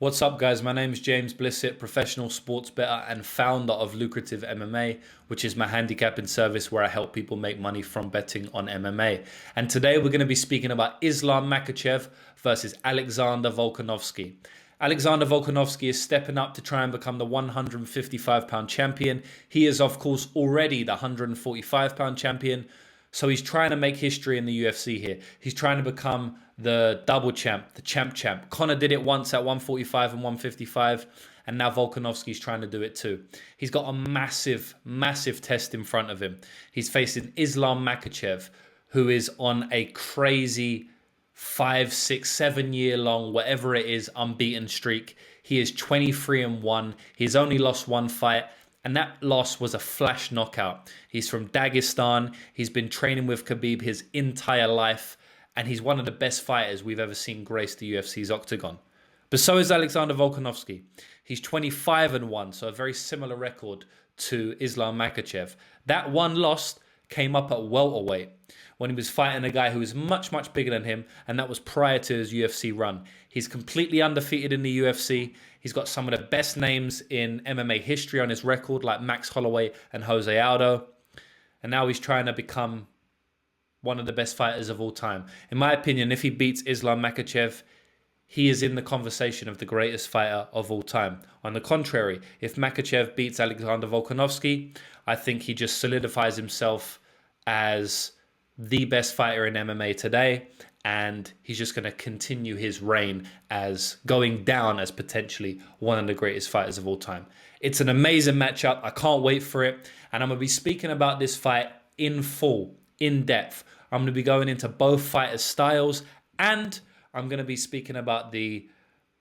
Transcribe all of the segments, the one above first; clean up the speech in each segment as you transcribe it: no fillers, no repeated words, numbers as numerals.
What's up, guys? My name is James Blissett, professional sports bettor and founder of Lucrative MMA, which is my handicapping service where I help people make money from betting on MMA. And today we're going to be speaking about Islam Makhachev versus Alexander Volkanovski. Alexander Volkanovski is stepping up to try and become the 155-pound champion. He is, of course, already the 145-pound champion. So he's trying to make history in the UFC here. He's trying to become the double champ, the champ. Conor did it once at 145 and 155, and now Volkanovski's trying to do it too. He's got a massive test in front of him. He's facing Islam Makhachev, who is on a crazy 5, 6, 7 year long, whatever it is, unbeaten streak. He is 23-1. He's only lost one fight. And that loss was a flash knockout. He's from Dagestan. He's been training with Khabib his entire life. And he's one of the best fighters we've ever seen grace the UFC's octagon. But so is Alexander Volkanovski. He's 25-1, so a very similar record to Islam Makhachev. That one loss came up at welterweight when he was fighting a guy who was much bigger than him, and that was prior to his UFC run. He's completely undefeated in the UFC. He's got some of the best names in MMA history on his record, like Max Holloway and Jose Aldo. And now he's trying to become one of the best fighters of all time. In my opinion, if he beats Islam Makhachev, he is in the conversation of the greatest fighter of all time. On the contrary, if Makhachev beats Alexander Volkanovski, I think he just solidifies himself as the best fighter in MMA today, and he's just going to continue his reign as going down as potentially one of the greatest fighters of all time. It's an amazing matchup. I can't wait for it, and I'm going to be speaking about this fight in full, in depth. I'm going to be going into both fighters' styles, and I'm going to be speaking about the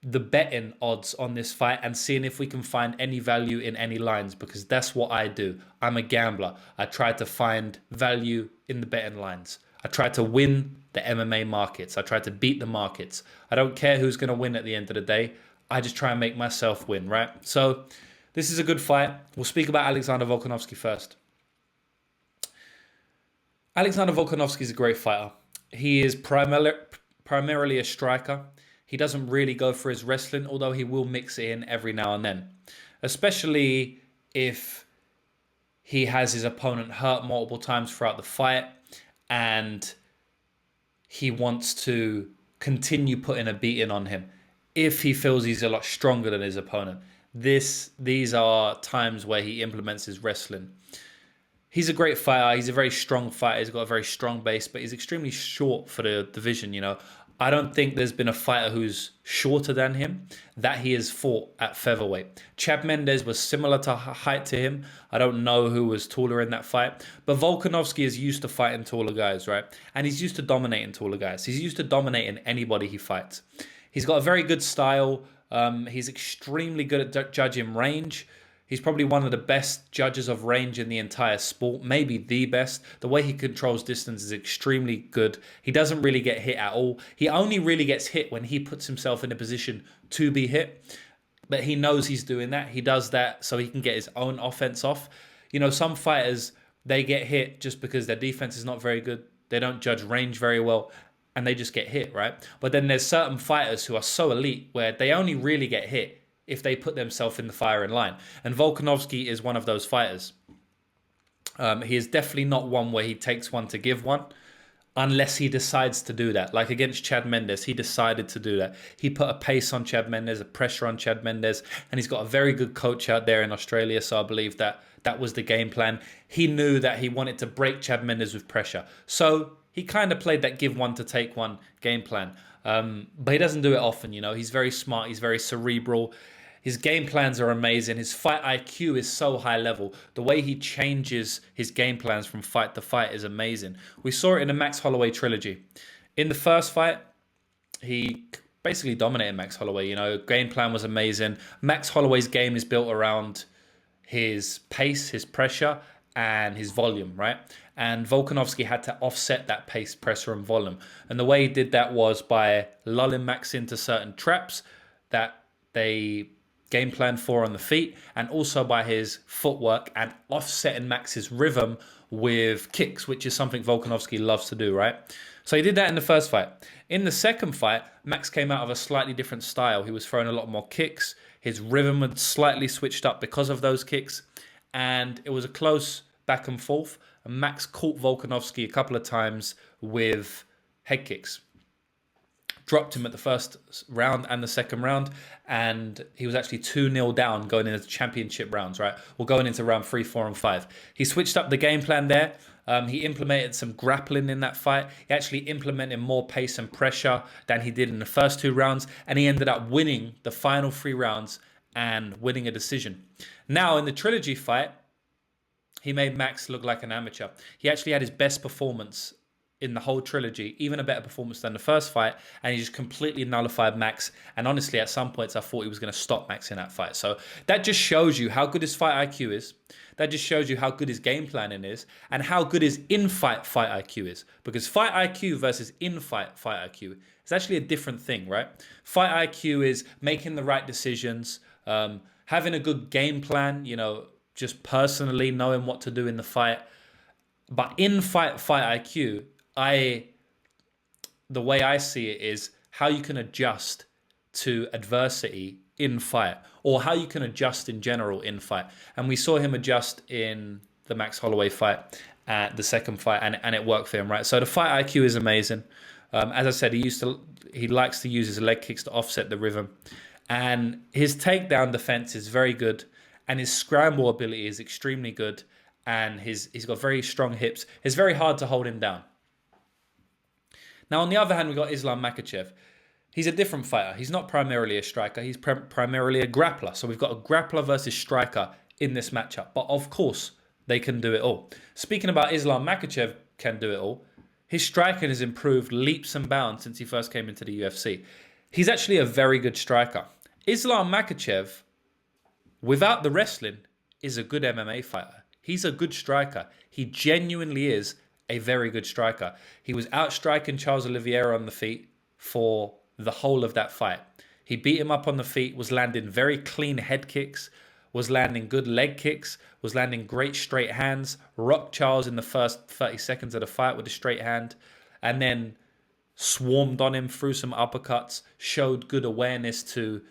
betting odds on this fight and seeing if we can find any value in any lines, because that's what I do. I'm a gambler. I try to find value in the betting lines. I try to win the MMA markets. I try to beat the markets. I don't care who's going to win at the end of the day. I just try and make myself win, right? So this is a good fight. We'll speak about Alexander Volkanovski first. Alexander Volkanovski is a great fighter. He is primarily a striker. He doesn't really go for his wrestling, although he will mix it in every now and then, especially if he has his opponent hurt multiple times throughout the fight and he wants to continue putting a beating on him. If he feels he's a lot stronger than his opponent, these are times where he implements his wrestling. He's a great fighter. He's a very strong fighter. He's got a very strong base, but he's extremely short for the division, you know. I don't think there's been a fighter who's shorter than him that he has fought at featherweight. Chad Mendes was similar to height to him. I don't know who was taller in that fight. But Volkanovski is used to fighting taller guys, right? And he's used to dominating taller guys. He's used to dominating anybody he fights. He's got a very good style. He's extremely good at judging range. He's probably one of the best judges of range in the entire sport, maybe the best. The way he controls distance is extremely good. He doesn't really get hit at all. He only really gets hit when he puts himself in a position to be hit. But he knows he's doing that. He does that so he can get his own offense off. You know, some fighters, they get hit just because their defense is not very good. They don't judge range very well, and they just get hit, right? But then there's certain fighters who are so elite where they only really get hit if they put themselves in the firing line. And Volkanovski is one of those fighters. He is definitely not one where he takes one to give one, unless he decides to do that. Like against Chad Mendes, he decided to do that. He put a pace on Chad Mendes, a pressure on Chad Mendes, and he's got a very good coach out there in Australia, so I believe that that was the game plan. He knew that he wanted to break Chad Mendes with pressure. So he kind of played that give one to take one game plan. But he doesn't do it often, you know. He's very smart. He's very cerebral. His game plans are amazing. His fight IQ is so high level. The way he changes his game plans from fight to fight is amazing. We saw it in the Max Holloway trilogy. In the first fight, he basically dominated Max Holloway. You know, game plan was amazing. Max Holloway's game is built around his pace, his pressure, and his volume, right? And Volkanovski had to offset that pace, pressure, and volume. And the way he did that was by lulling Max into certain traps that they game plan for on the feet, and also by his footwork and offsetting Max's rhythm with kicks, which is something Volkanovski loves to do, right? So he did that in the first fight. In the second fight, Max came out of a slightly different style. He was throwing a lot more kicks. His rhythm had slightly switched up because of those kicks. And it was a close back and forth. And Max caught Volkanovski a couple of times with head kicks. Dropped him at the first round and the second round, and he was actually 2-0 down going into championship rounds, right? Or going into round 3, 4, and 5. He switched up the game plan there. He implemented some grappling in that fight. He actually implemented more pace and pressure than he did in the first 2 rounds, and he ended up winning the final 3 rounds and winning a decision. Now, in the trilogy fight, he made Max look like an amateur. He actually had his best performance in the whole trilogy, even a better performance than the first fight, and he just completely nullified Max. And honestly, at some points, I thought he was going to stop Max in that fight. So that just shows you how good his fight IQ is. That just shows you how good his game planning is, and how good his in-fight fight IQ is. Because fight IQ versus in-fight fight IQ is actually a different thing, right? Fight IQ is making the right decisions, having a good game plan, just personally knowing what to do in the fight. But in-fight IQ, the way I see it is how you can adjust to adversity in fight, or how you can adjust in general in fight. And we saw him adjust in the Max Holloway fight, the second fight, and it worked for him, right? So the fight IQ is amazing. As I said, he likes to use his leg kicks to offset the rhythm, and his takedown defense is very good, and his scramble ability is extremely good, and he's got very strong hips. It's very hard to hold him down. Now, on the other hand, we've got Islam Makhachev. He's a different fighter. He's not primarily a striker. He's primarily a grappler. So we've got a grappler versus striker in this matchup. But of course, they can do it all. Speaking about Islam Makhachev can do it all, his striking has improved leaps and bounds since he first came into the UFC. He's actually a very good striker. Islam Makhachev, without the wrestling, is a good MMA fighter. He's a good striker. He genuinely is a very good striker. He was outstriking Charles Oliveira on the feet for the whole of that fight. He beat him up on the feet, was landing very clean head kicks, was landing good leg kicks, was landing great straight hands, rocked Charles in the first 30 seconds of the fight with a straight hand, and then swarmed on him, threw some uppercuts, showed good awareness to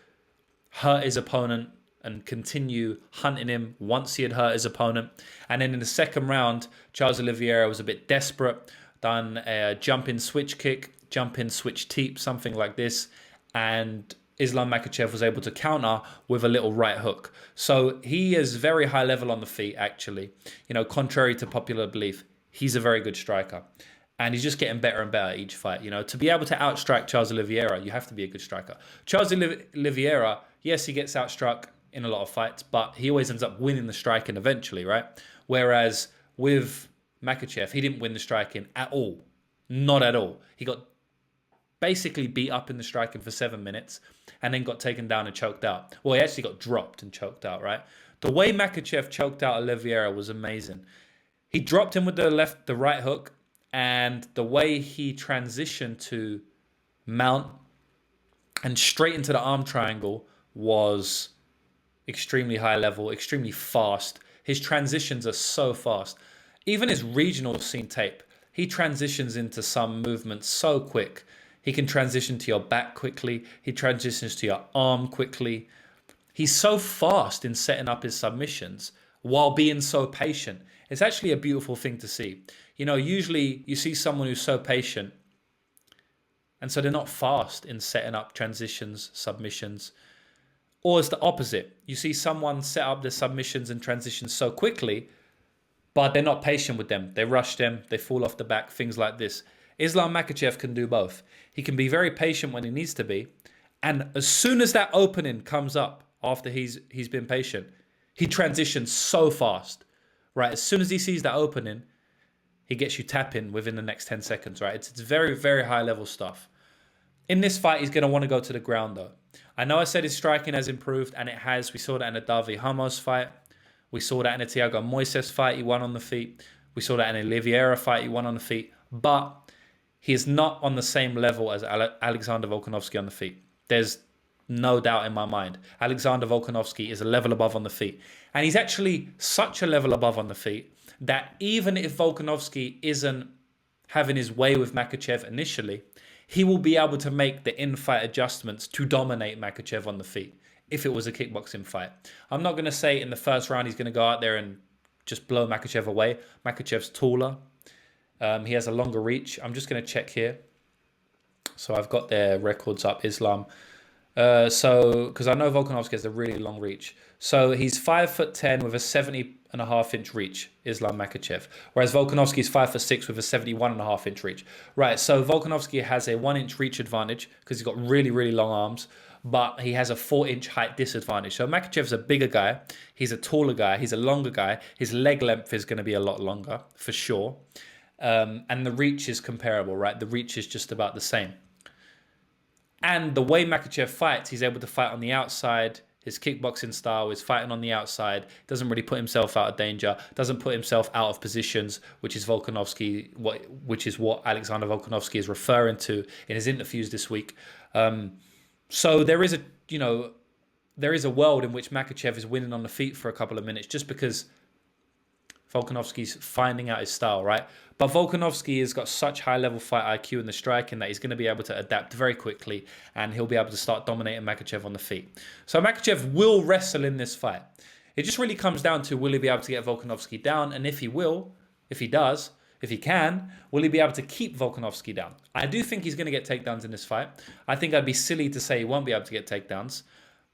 hurt his opponent and continue hunting him once he had hurt his opponent. And then in the second round, Charles Oliveira was a bit desperate, done a jump-in switch kick, jump-in switch teep, something like this, and Islam Makhachev was able to counter with a little right hook. So he is very high level on the feet, actually. Contrary to popular belief, he's a very good striker. And he's just getting better and better each fight. To be able to outstrike Charles Oliveira, you have to be a good striker. Charles Oliveira, yes, he gets outstruck in a lot of fights, but he always ends up winning the striking eventually, right? Whereas with Makhachev, he didn't win the striking at all. Not at all. He got basically beat up in the striking for 7 minutes and then got taken down and choked out. Well, he actually got dropped and choked out, right? The way Makhachev choked out Oliveira was amazing. He dropped him with the right hook, and the way he transitioned to mount and straight into the arm triangle was extremely high level, extremely fast. His transitions are so fast. Even his regional scene tape, he transitions into some movements so quick. He can transition to your back quickly. He transitions to your arm quickly. He's so fast in setting up his submissions while being so patient. It's actually a beautiful thing to see. Usually you see someone who's so patient, and so they're not fast in setting up transitions, submissions. Or it's the opposite. You see someone set up their submissions and transitions so quickly, but they're not patient with them. They rush them, they fall off the back, things like this. Islam Makhachev can do both. He can be very patient when he needs to be, and as soon as that opening comes up after he's been patient, he transitions so fast, right? As soon as he sees that opening, he gets you tapping within the next 10 seconds, right? It's very, very high level stuff. In this fight, he's going to want to go to the ground, though. I know I said his striking has improved, and it has. We saw that in the Davi Ramos fight. We saw that in the Thiago Moises fight. He won on the feet. We saw that in the Oliveira fight. He won on the feet. But he is not on the same level as Alexander Volkanovski on the feet. There's no doubt in my mind. Alexander Volkanovski is a level above on the feet. And he's actually such a level above on the feet that even if Volkanovski isn't having his way with Makhachev initially, he will be able to make the in-fight adjustments to dominate Makhachev on the feet if it was a kickboxing fight. I'm not going to say in the first round he's going to go out there and just blow Makhachev away. Makhachev's taller. He has a longer reach. I'm just going to check here. So I've got their records up, Islam. Because I know Volkanovski has a really long reach. So he's 5'10" with a 70.5-inch reach, Islam Makhachev. Whereas Volkanovski is 5'6" with a 71.5-inch reach. Right, so Volkanovski has a 1-inch reach advantage because he's got really, really long arms, but he has a 4-inch height disadvantage. So Makhachev's a bigger guy. He's a taller guy. He's a longer guy. His leg length is going to be a lot longer, for sure. And the reach is comparable, right? The reach is just about the same. And the way Makhachev fights, he's able to fight on the outside. His kickboxing style is fighting on the outside. Doesn't really put himself out of danger. Doesn't put himself out of positions, which is what Alexander Volkanovski is referring to in his interviews this week. So there is a world in which Makhachev is winning on the feet for a couple of minutes just because Volkanovski's finding out his style, right? But Volkanovski has got such high-level fight IQ in the striking that he's going to be able to adapt very quickly and he'll be able to start dominating Makhachev on the feet. So Makhachev will wrestle in this fight. It just really comes down to will he be able to get Volkanovski down, and if he can, will he be able to keep Volkanovski down? I do think he's going to get takedowns in this fight. I think I'd be silly to say he won't be able to get takedowns.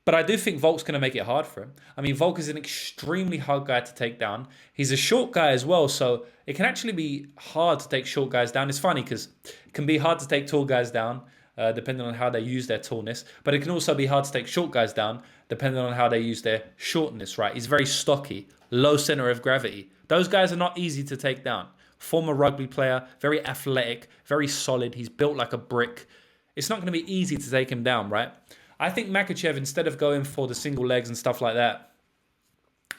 But I do think Volk's going to make it hard for him. I mean, Volk is an extremely hard guy to take down. He's a short guy as well, so it can actually be hard to take short guys down. It's funny because it can be hard to take tall guys down, depending on how they use their tallness. But it can also be hard to take short guys down, depending on how they use their shortness, right? He's very stocky, low center of gravity. Those guys are not easy to take down. Former rugby player, very athletic, very solid. He's built like a brick. It's not going to be easy to take him down, right? I think Makhachev, instead of going for the single legs and stuff like that,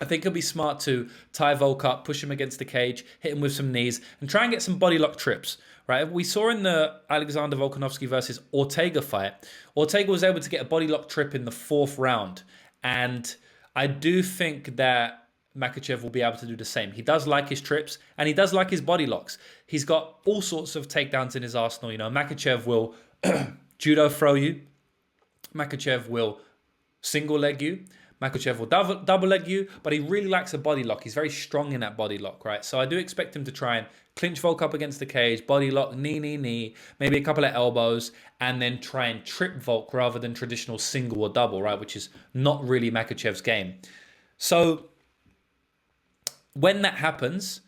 I think it'll be smart to tie Volk up, push him against the cage, hit him with some knees, and try and get some body lock trips, right? We saw in the Alexander Volkanovski versus Ortega fight, Ortega was able to get a body lock trip in the 4th round, and I do think that Makhachev will be able to do the same. He does like his trips, and he does like his body locks. He's got all sorts of takedowns in his arsenal. You know, Makhachev will judo throw you. Makhachev will single leg you. Makhachev will double leg you, but he really likes a body lock. He's very strong in that body lock, right? So I do expect him to try and clinch Volk up against the cage, body lock, knee, maybe a couple of elbows, and then try and trip Volk rather than traditional single or double, right? Which is not really Makhachev's game. So when that happens,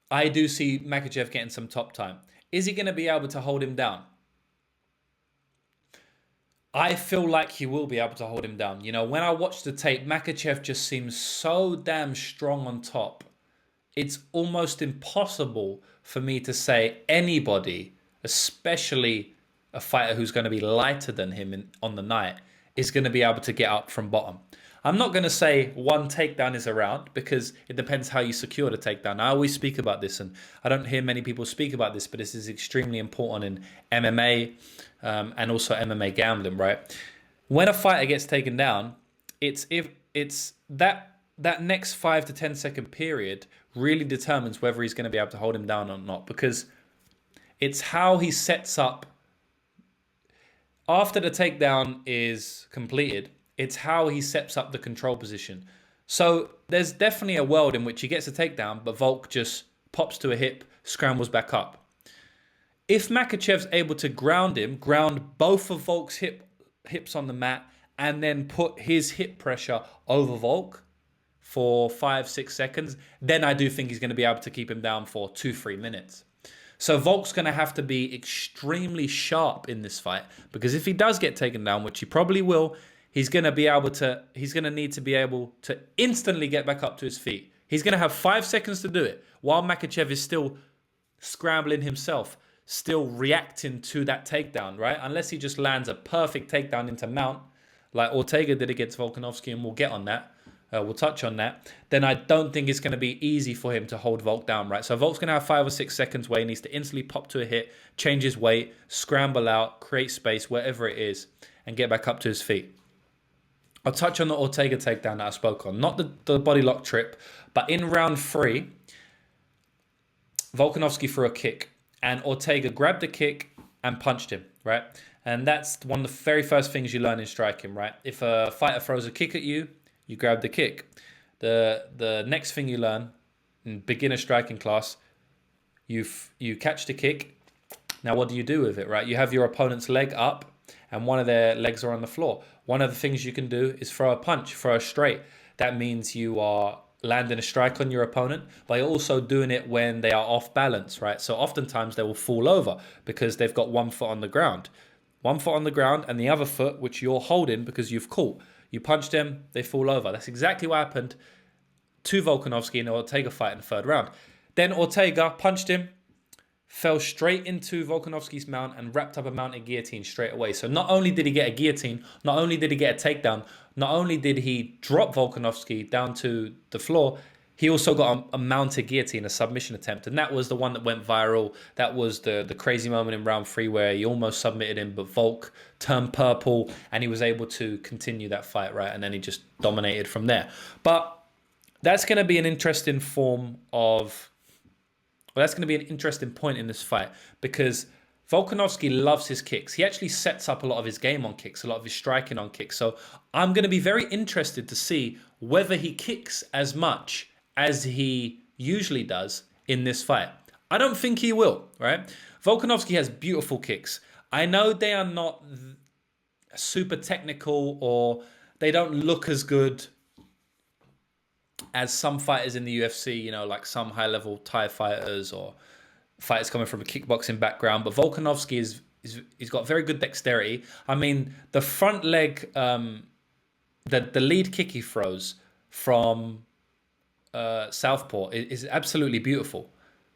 I do see Makhachev getting some top time. Is he going to be able to hold him down? I feel like he will be able to hold him down. You know, when I watch the tape, Makhachev just seems so damn strong on top. It's almost impossible for me to say anybody, especially a fighter who's going to be lighter than him on the night, is going to be able to get up from bottom. I'm not going to say one takedown is around because it depends how you secure the takedown. I always speak about this, and I don't hear many people speak about this, but this is extremely important in MMA and also MMA gambling, right? When a fighter gets taken down, it's that next 5 to 10 second period really determines whether he's going to be able to hold him down or not, because it's how he sets up after the takedown is completed. It's how he sets up the control position. So there's definitely a world in which he gets a takedown, but Volk just pops to a hip, scrambles back up. If Makhachev's able to ground both of Volk's hips on the mat, and then put his hip pressure over Volk for 5-6 seconds, then I do think he's going to be able to keep him down for 2-3 minutes. So Volk's going to have to be extremely sharp in this fight, because if he does get taken down, which he probably will, he's going to need to be able to instantly get back up to his feet. He's going to have 5 seconds to do it while Makhachev is still scrambling himself, still reacting to that takedown, right? Unless he just lands a perfect takedown into mount, like Ortega did against Volkanovski, and we'll get on that. We'll touch on that. Then I don't think it's going to be easy for him to hold Volk down, right? So Volk's going to have 5 or 6 seconds where he needs to instantly pop to a hit, change his weight, scramble out, create space, wherever it is, and get back up to his feet. I'll touch on the Ortega takedown that I spoke on. Not the body lock trip, but in round 3, Volkanovski threw a kick. and Ortega grabbed the kick and punched him, right? And that's one of the very first things you learn in striking, right? If a fighter throws a kick at you, you grab the kick. The next thing you learn in beginner striking class, you catch the kick. Now, what do you do with it, right? You have your opponent's leg up and one of their legs are on the floor. One of the things you can do is throw a punch, throw a straight. That means you are landing a strike on your opponent, but you're also doing it when they are off balance, right? So oftentimes they will fall over because they've got 1 foot on the ground. 1 foot on the ground and the other foot, which you're holding because you've caught. You punch them, they fall over. That's exactly what happened to Volkanovski in the Ortega fight in the 3rd round. Then Ortega punched him, fell straight into Volkanovski's mount and wrapped up a mounted guillotine straight away. So not only did he get a guillotine, not only did he get a takedown, not only did he drop Volkanovski down to the floor, he also got a mounted guillotine, a submission attempt. And that was the one that went viral. That was the crazy moment in round 3 where he almost submitted him, but Volk turned purple and he was able to continue that fight, right? And then he just dominated from there. But that's going to be an interesting that's going to be an interesting point in this fight because Volkanovski loves his kicks. He actually sets up a lot of his game on kicks, a lot of his striking on kicks. So I'm going to be very interested to see whether he kicks as much as he usually does in this fight. I don't think he will, right? Volkanovski has beautiful kicks. I know they are not super technical or they don't look as good as some fighters in the UFC, you know, like some high-level Thai fighters or fighters coming from a kickboxing background. But Volkanovski he's got very good dexterity. I mean, the front leg, the lead kick he throws from southpaw is absolutely beautiful.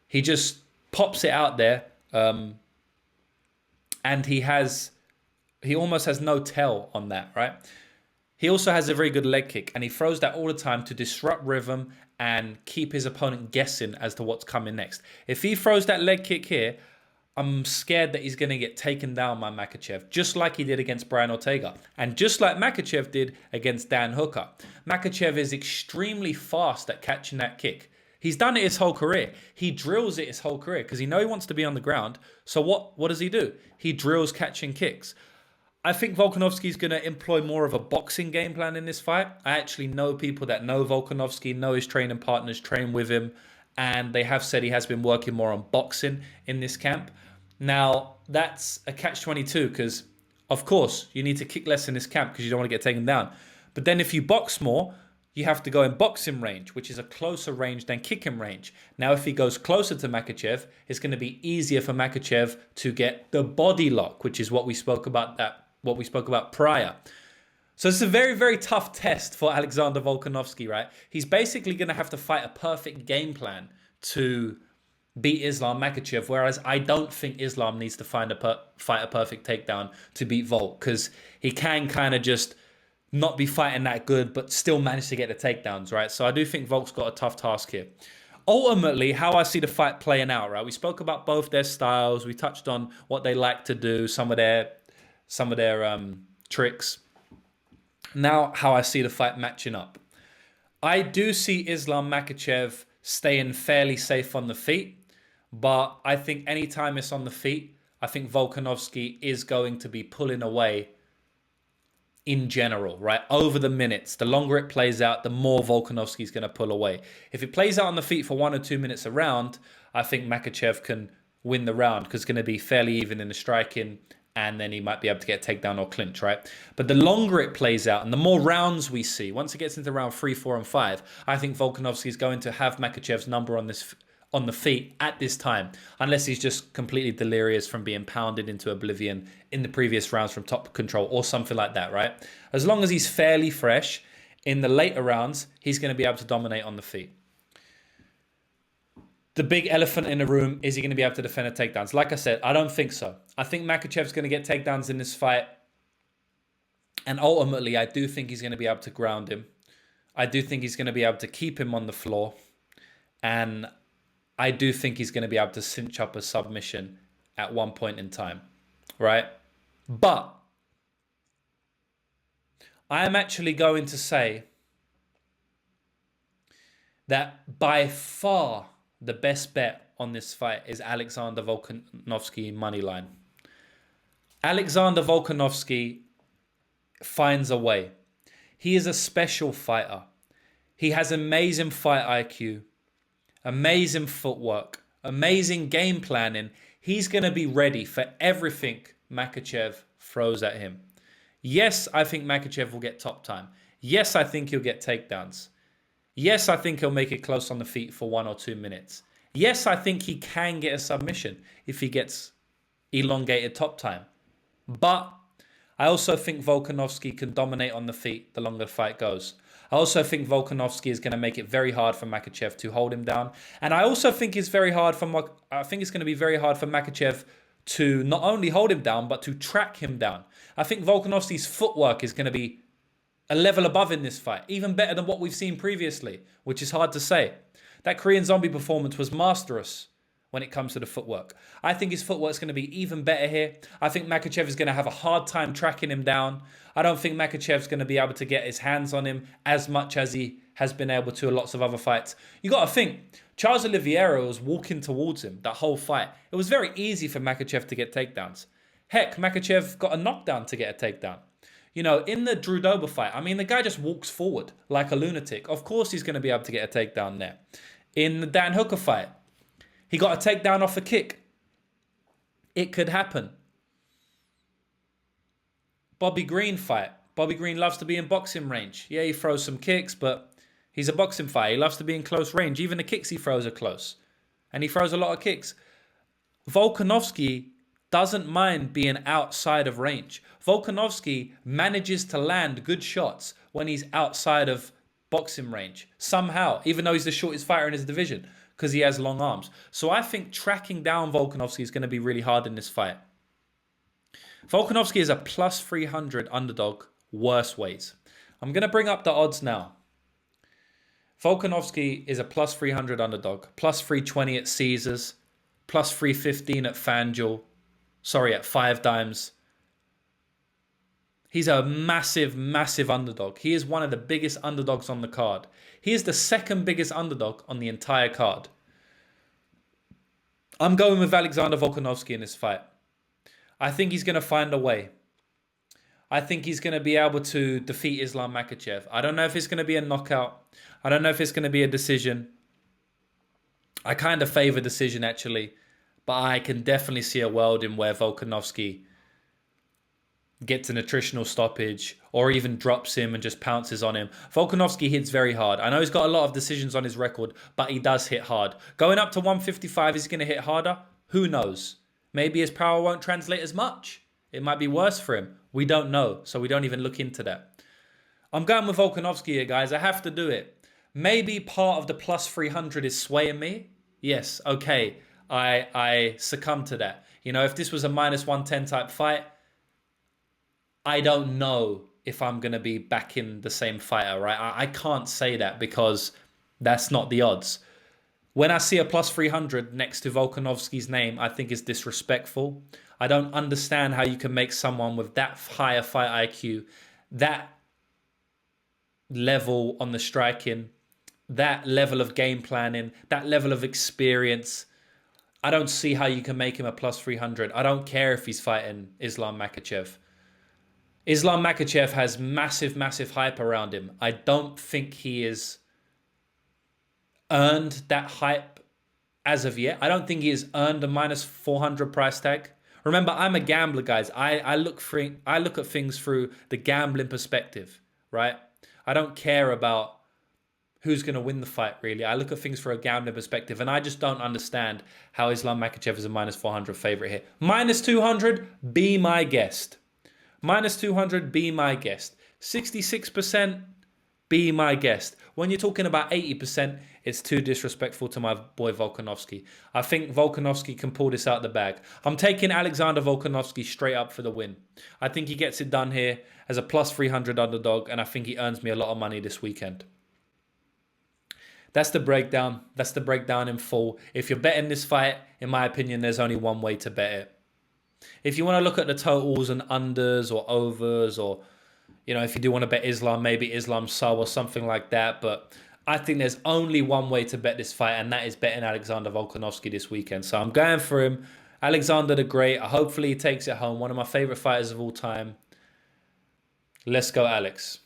He just pops it out there, and he almost has no tell on that, right? He also has a very good leg kick, and he throws that all the time to disrupt rhythm and keep his opponent guessing as to what's coming next. If he throws that leg kick here, I'm scared that he's going to get taken down by Makhachev, just like he did against Brian Ortega, and just like Makhachev did against Dan Hooker. Makhachev is extremely fast at catching that kick. He's done it his whole career. He drills it his whole career because he knows he wants to be on the ground. So what does he do? He drills catching kicks. I think Volkanovski is going to employ more of a boxing game plan in this fight. I actually know people that know Volkanovski, know his training partners, train with him, and they have said he has been working more on boxing in this camp. Now, that's a catch-22 because, of course, you need to kick less in this camp because you don't want to get taken down. But then if you box more, you have to go in boxing range, which is a closer range than kicking range. Now, if he goes closer to Makhachev, it's going to be easier for Makhachev to get the body lock, which is what we spoke about prior. So it's a very, very tough test for Alexander Volkanovski, right? He's basically going to have to fight a perfect game plan to beat Islam Makhachev, whereas I don't think Islam needs to fight a perfect takedown to beat Volk because he can kind of just not be fighting that good but still manage to get the takedowns, right? So I do think Volk's got a tough task here. Ultimately, how I see the fight playing out, right? We spoke about both their styles. We touched on what they like to do, some of their tricks. Now, how I see the fight matching up. I do see Islam Makhachev staying fairly safe on the feet, but I think anytime it's on the feet, I think Volkanovski is going to be pulling away in general, right? Over the minutes, the longer it plays out, the more Volkanovski is going to pull away. If it plays out on the feet for 1 or 2 minutes a round, I think Makhachev can win the round because it's going to be fairly even in the striking, and then he might be able to get a takedown or clinch, right? But the longer it plays out and the more rounds we see, once it gets into round 3, 4, and 5, I think Volkanovski is going to have Makhachev's number on the feet at this time, unless he's just completely delirious from being pounded into oblivion in the previous rounds from top control or something like that, right? As long as he's fairly fresh in the later rounds, he's going to be able to dominate on the feet. The big elephant in the room, is he going to be able to defend the takedowns? Like I said, I don't think so. I think Makhachev's going to get takedowns in this fight. And ultimately, I do think he's going to be able to ground him. I do think he's going to be able to keep him on the floor. And I do think he's going to be able to cinch up a submission at one point in time. Right? But I am actually going to say that by far the best bet on this fight is Alexander Volkanovski money line. Alexander Volkanovski finds a way. He is a special fighter. He has amazing fight IQ, amazing footwork, amazing game planning. He's going to be ready for everything Makhachev throws at him. Yes, I think Makhachev will get top time. Yes, I think he'll get takedowns. Yes, I think he'll make it close on the feet for 1 or 2 minutes. Yes, I think he can get a submission if he gets elongated top time. But I also think Volkanovski can dominate on the feet the longer the fight goes. I also think Volkanovski is going to make it very hard for Makhachev to hold him down. And I also think it's going to be very hard for Makhachev to not only hold him down, but to track him down. I think Volkanovski's footwork is going to be a level above in this fight, even better than what we've seen previously, which is hard to say. That Korean Zombie performance was masterous when it comes to the footwork. I think his footwork is going to be even better here. I think Makhachev is going to have a hard time tracking him down. I don't think Makhachev's going to be able to get his hands on him as much as he has been able to in lots of other fights. You got to think, Charles Oliveira was walking towards him that whole fight. It was very easy for Makhachev to get takedowns. Heck, Makhachev got a knockdown to get a takedown. You know, in the Drew Dober fight, I mean, the guy just walks forward like a lunatic. Of course he's going to be able to get a takedown there. In the Dan Hooker fight, he got a takedown off a kick. It could happen. Bobby Green fight. Bobby Green loves to be in boxing range. Yeah, he throws some kicks, but he's a boxing fighter. He loves to be in close range. Even the kicks he throws are close. And he throws a lot of kicks. Volkanovski doesn't mind being outside of range. Volkanovski manages to land good shots when he's outside of boxing range. Somehow, even though he's the shortest fighter in his division, because he has long arms. So I think tracking down Volkanovski is going to be really hard in this fight. Volkanovski is a plus 300 underdog, worse ways. I'm going to bring up the odds now. Volkanovski is a plus 300 underdog, plus 320 at Caesars, plus 315 at FanDuel. Sorry, at 5 Dimes. He's a massive, massive underdog. He is one of the biggest underdogs on the card. He is the second biggest underdog on the entire card. I'm going with Alexander Volkanovski in this fight. I think he's going to find a way. I think he's going to be able to defeat Islam Makhachev. I don't know if it's going to be a knockout. I don't know if it's going to be a decision. I kind of favor decision, actually. But I can definitely see a world in where Volkanovski gets an attritional stoppage or even drops him and just pounces on him. Volkanovski hits very hard. I know he's got a lot of decisions on his record, but he does hit hard. Going up to 155, is he going to hit harder? Who knows? Maybe his power won't translate as much. It might be worse for him. We don't know, so we don't even look into that. I'm going with Volkanovski here, guys. I have to do it. Maybe part of the plus 300 is swaying me. Yes, okay. I succumb to that. You know, if this was a minus 110 type fight, I don't know if I'm going to be backing the same fighter, right? I can't say that because that's not the odds. When I see a plus 300 next to Volkanovski's name, I think it's disrespectful. I don't understand how you can make someone with that higher fight IQ, that level on the striking, that level of game planning, that level of experience. I don't see how you can make him a plus 300. I don't care if he's fighting Islam Makhachev. Islam Makhachev has massive, massive hype around him. I don't think he has earned that hype as of yet. I don't think he has earned a minus 400 price tag. Remember, I'm a gambler, guys. I look at things through the gambling perspective, right? I don't care about who's going to win the fight, really. I look at things from a gambling perspective, and I just don't understand how Islam Makhachev is a minus 400 favorite here. Minus 200, be my guest. Minus 200, be my guest. 66%, be my guest. When you're talking about 80%, it's too disrespectful to my boy Volkanovski. I think Volkanovski can pull this out the bag. I'm taking Alexander Volkanovski straight up for the win. I think he gets it done here as a plus 300 underdog, and I think he earns me a lot of money this weekend. That's the breakdown. That's the breakdown in full. If you're betting this fight, in my opinion, there's only one way to bet it. If you want to look at the totals and unders or overs, or, you know, if you do want to bet Islam, maybe Islam sub or something like that. But I think there's only one way to bet this fight, and that is betting Alexander Volkanovski this weekend. So I'm going for him. Alexander the Great. Hopefully he takes it home. One of my favorite fighters of all time. Let's go, Alex.